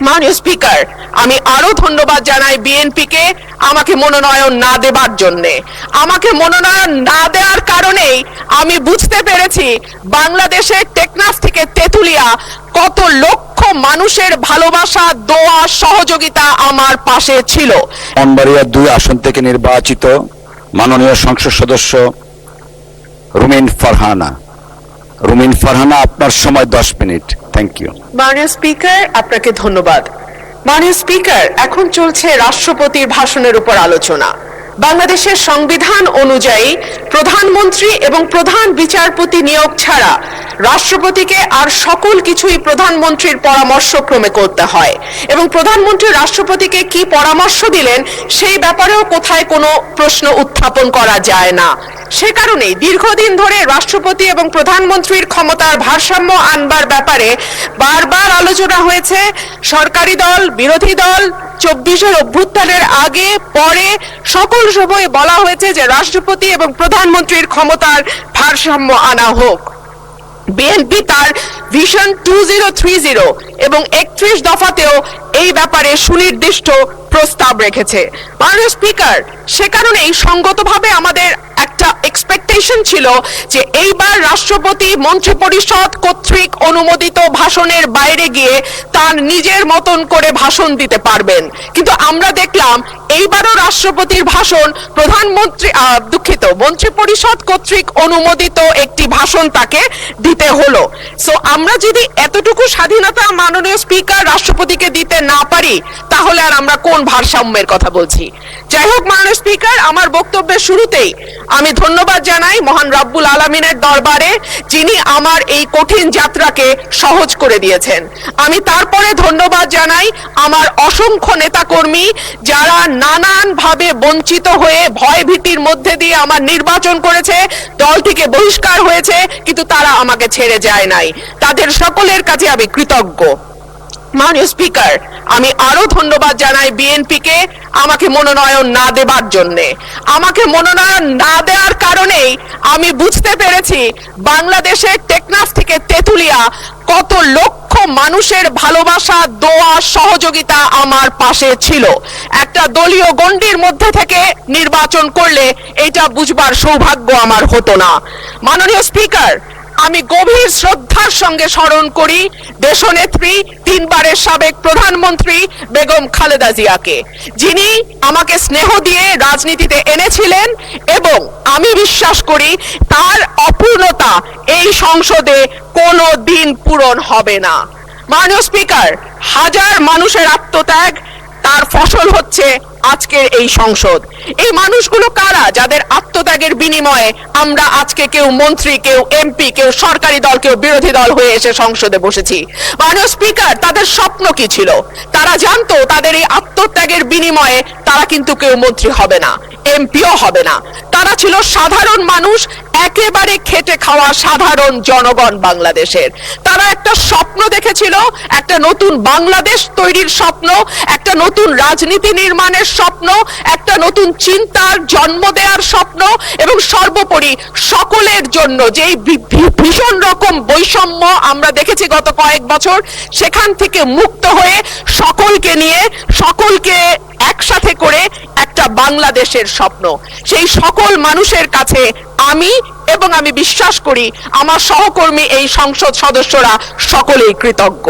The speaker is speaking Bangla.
মাননীয় স্পিকার, আমি আরো ধন্যবাদ জানাই বিএনপিকে আমাকে মনোনয়ন না দেবার জন্য। আমাকে মনোনয়ন না দেওয়ার কারণেই আমি বুঝতে পেরেছি বাংলাদেশের টেকনাফ থেকে তেতুলিয়া কত লক্ষ মানুষের ভালোবাসা, দোয়া, সহযোগিতা আমার পাশে ছিল। ব্রাহ্মণবাড়িয়া 2 আসন থেকে নির্বাচিত মাননীয় সংসদ সদস্য রুমিন ফারহানা, আপনার সময় 10 মিনিট। Thank you. মাননীয় স্পিকার, আপনাকে ধন্যবাদ। মাননীয় স্পিকার, এখন চলছে রাষ্ট্রপতির ভাষণের উপর আলোচনা। বাংলাদেশের সংবিধান অনুযায়ী প্রধানমন্ত্রী এবং প্রধান বিচারপতি নিয়োগ ছাড়া রাষ্ট্রপতিকে আর সকল কিছুই প্রধানমন্ত্রীর পরামর্শক্রমে করতে হয়, এবং প্রধানমন্ত্রী রাষ্ট্রপতিকে কি পরামর্শ দিলেন সেই ব্যাপারেও কোথায় কোনো প্রশ্ন উত্থাপন করা যায় না। সে কারণেই দীর্ঘদিন ধরে রাষ্ট্রপতি এবং প্রধানমন্ত্রীর ক্ষমতার ভারসাম্য আনবার ব্যাপারে বারবার আলোচনা হয়েছে। সরকারি দল, বিরোধী দল, 24-এর অভ্যুত্থানের আগে পরে সকল সময়ে বলা হয়েছে যে রাষ্ট্রপতি এবং প্রধানমন্ত্রীর ক্ষমতার ভারসাম্য আনা হোক। বিএনপি তার ভিশন 2030 এবং 31 দফাতেও এই ব্যাপারে সুনির্দিষ্ট প্রস্তাব রেখেছে। মাননীয় স্পিকার, সে কারণেই সঙ্গতভাবে আমাদের একটা এক্সপেকটেশন ছিল যে এইবার রাষ্ট্রপতি মন্ত্রিপরিষদ কর্তৃক অনুমোদিত ভাষণের বাইরে গিয়ে তার নিজের মতন করে ভাষণ দিতে পারবেন, কিন্তু আমরা দেখলাম এইবারও রাষ্ট্রপতির ভাষণ মন্ত্রিপরিষদ কর্তৃক অনুমোদিত একটি ভাষণ তাকে দিতে হলো। সো আমরা যদি এতটুকু স্বাধীনতা মাননীয় স্পিকার রাষ্ট্রপতিকে দিতে না পারি তাহলে আর আমরা কোন ভারসাম্যের কথা বলছি? যাই হোক মাননীয় স্পিকার, আমার বক্তব্যের শুরুতেই আমি ধন্যবাদ জানাই মহান রব্বুল আলামিনের দরবারে, যিনি আমার এই কঠিন যাত্রাকে সহজ করে দিয়েছেন। আমি তারপরে ধন্যবাদ জানাই আমার অসংখ্য নেতাকর্মী যারা নানান ভাবে বঞ্চিত হয়ে ভয় ভীতির মধ্যে দিয়ে আমার নির্বাচন করেছে, দল থেকে বহিষ্কার হয়েছে, কিন্তু তারা আমাকে ছেড়ে যায় নাই। তাদের সকলের কাছে আমি কৃতজ্ঞ। মাননীয় স্পিকার, আমি আরো ধন্যবাদ জানাই বিএনপিকে আমাকে মনোনয়ন না দেবার জন্য। আমাকে মনোনয়ন না দেওয়ার কারণেই আমি বুঝতে পেরেছি বাংলাদেশের টেকনাফ থেকে তেতুলিয়া কত লক্ষ মানুষের ভালোবাসা, দোয়া, সহযোগিতা আমার পাশে ছিল। একটা দলীয় গণ্ডির মধ্যে থেকে নির্বাচন করলে এটা বুঝবার সৌভাগ্য আমার হতো না। মাননীয় স্পিকার, আমি গভীর শ্রদ্ধার সঙ্গে স্মরণ করি দেশনেত্রী, 3 বারের সাবেক প্রধানমন্ত্রী বেগম খালেদা জিয়াকে, যিনি আমাকে স্নেহ দিয়ে রাজনীতিতে এনেছিলেন, এবং আমি বিশ্বাস করি তার অপূর্ণতা এই সংসদে কোনো দিন পূরণ হবে না। মাননীয় স্পিকার, হাজার মানুষের আত্মত্যাগ, তার ফসল হচ্ছে আজকের এই সংসদ। এই মানুষগুলো কারা যাদের আত্মত্যাগের বিনিময়ে আমরা আজকে কেউ মন্ত্রী, কেউ এমপি, কেউ সরকারি দল, কেউ বিরোধী দল হয়ে এসে সংসদে বসেছি? মাননীয় স্পিকার, তাদের স্বপ্ন কি ছিল? তারা জানতো তাদের এই আত্মত্যাগের বিনিময়ে তারা কিন্তু কেউ মন্ত্রী হবে না, এমপিও হবে না। তারা ছিল সাধারণ মানুষ, একেবারে খেটে খাওয়া সাধারণ জনগণ বাংলাদেশের। তারা একটা স্বপ্ন দেখেছিল, একটা নতুন বাংলাদেশ তৈরির স্বপ্ন, একটা নতুন রাজনীতি নির্মাণের স্বপ্ন, একটা নতুন চিন্তার জন্ম দেওয়ার স্বপ্ন, এবং সর্বোপরি সকলের জন্য যেই ভীষণ রকম বৈষম্য আমরা দেখেছি গত কয়েক বছর, সেখান থেকে মুক্ত হয়ে সকলকে নিয়ে, সকলকে একসাথে করে একটা বাংলাদেশের স্বপ্ন। সেই সকল মানুষের কাছে আমি এবং আমি বিশ্বাস করি আমার সহকর্মী এই সংসদ সদস্যরা সকলেই কৃতজ্ঞ।